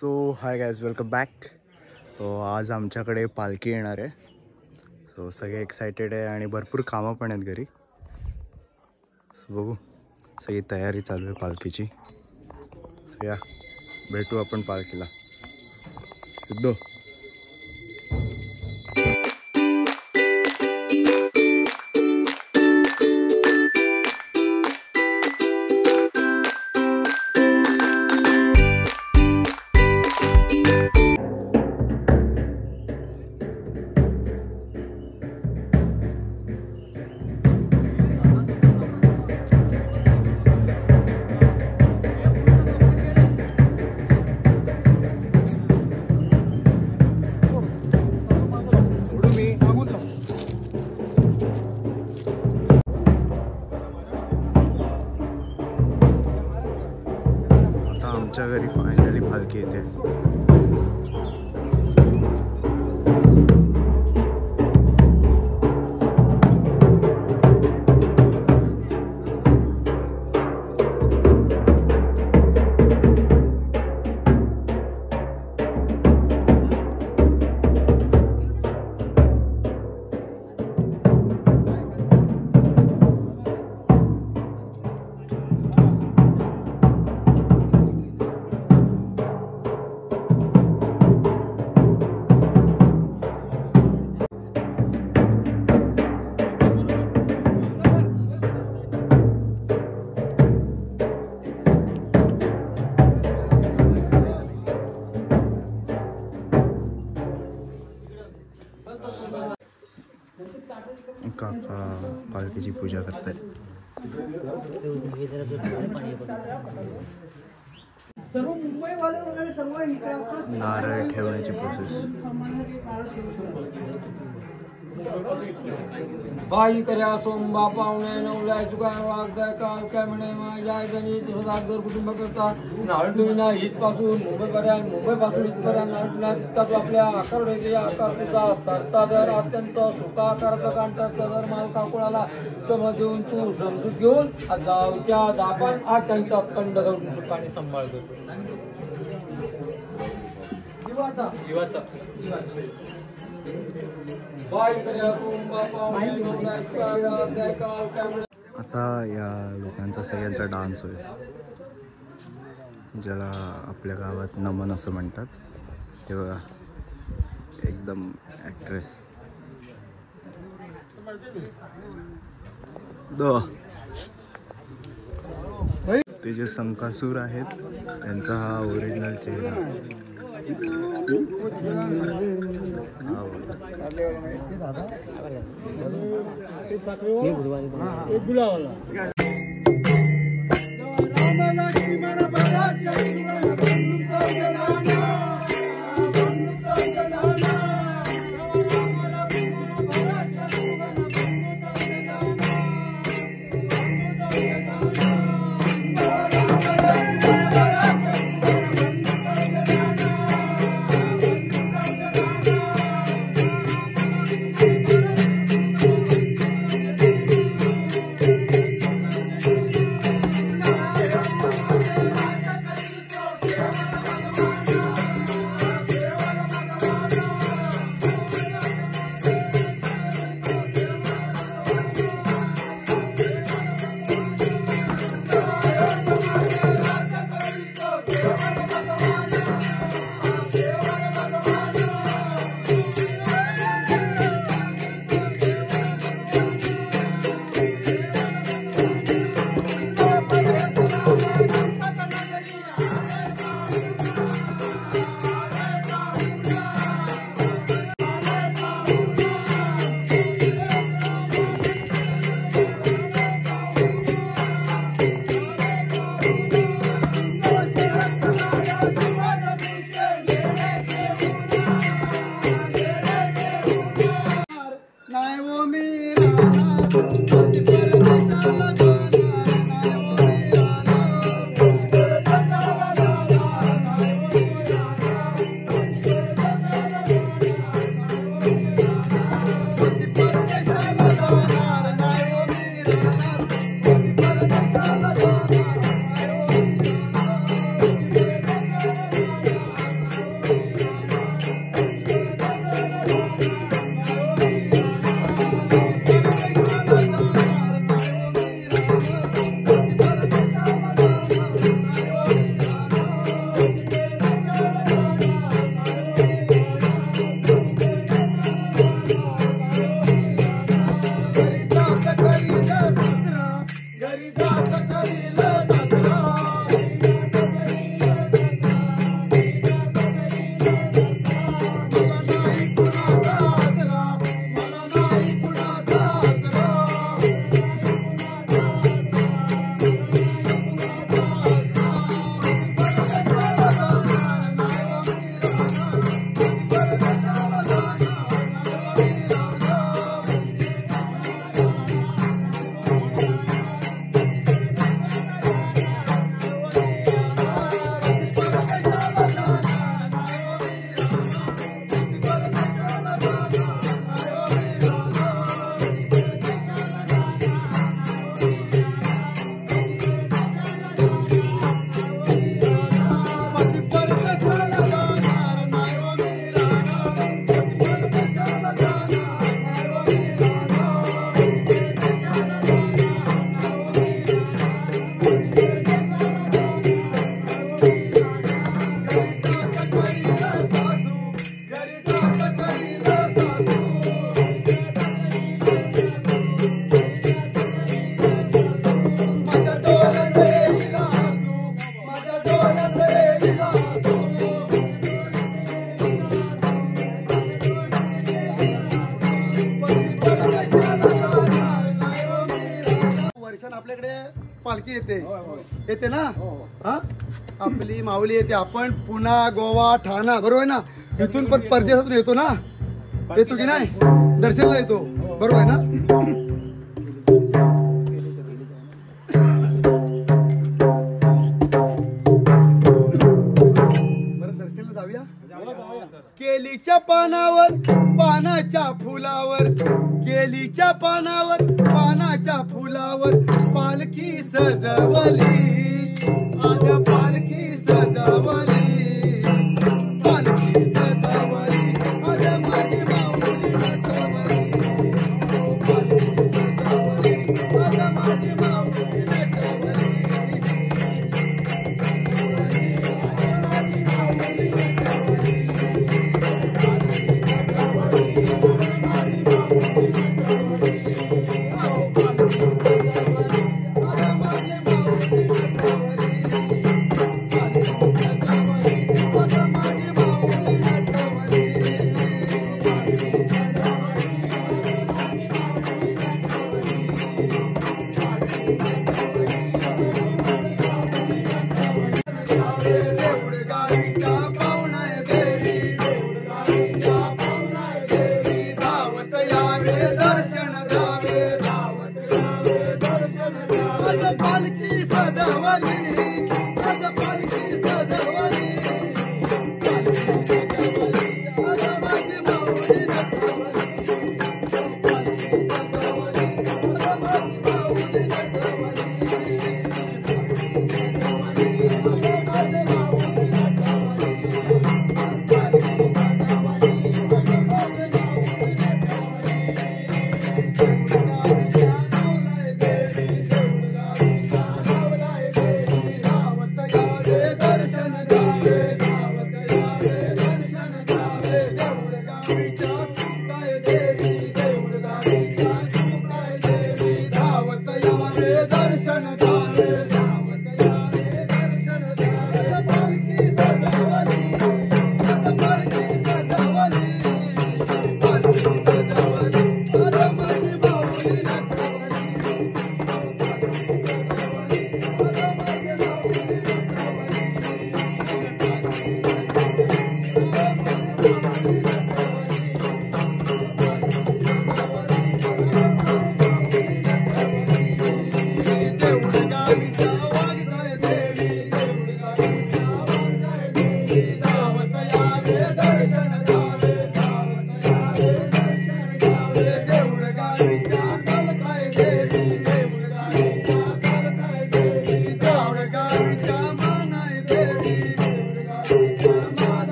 So hi guys, welcome back. तो आज आमच्याकडे पालखी येणार आहे. सो सगळे एक्सायटेड आहे आणि भरपूर कामं पण आहेत घरी. सो बघू, सगळी तयारी चालू आहे पालखीची. सो या भेटू आपण पालखीला. सिद्धो आमच्या घरी फायनली पालखी येते. काका पालखीची पूजा करतायत. नारळ ठेवण्याची प्रोसेस. बाई कर्या सोमबा पाहुणे नवलाय तुका वागदाय काल काय म्हणे माझ्या गणित सदागर कुटुंब करता नाळटुना इथपासून मुंबईपर्यंत मुंबईपासून इथपर्यंत नाळटुना तितका तो आपल्या आकारडे आकार सुद्धा करता दर अत्यंत सुखाकारक कांटाचा दर मालका कोणाला समज देऊन तू समजूत घेऊन गावच्या दापान आज त्यांचा अखंड धरून सुखाने सांभाळ करतो. आता या लोकांचा सगळ्यांचा डान्स होईल, ज्याला आपल्या गावात नमन असं म्हणतात. हे बघा, एकदम ॲक्ट्रेस ते जे संकासूर आहेत त्यांचा हा ओरिजिनल चेहरा. पालखी येते होय, होय. येते ना हो, हो. हा आपली माऊली येते. आपण पुणा गोवा ठाणा बरोबर आहे ना इथून पण परदेशातून येतो ना येतो की नाही दर्शनला येतो बरोबर आहे ना. बरं दर्शनला जाऊया. केलीच्या पानावर पानाच्या फुलावर केलीच्या पानावर पानाच्या फुलावर पालखी सजवली आज पालखी सजवली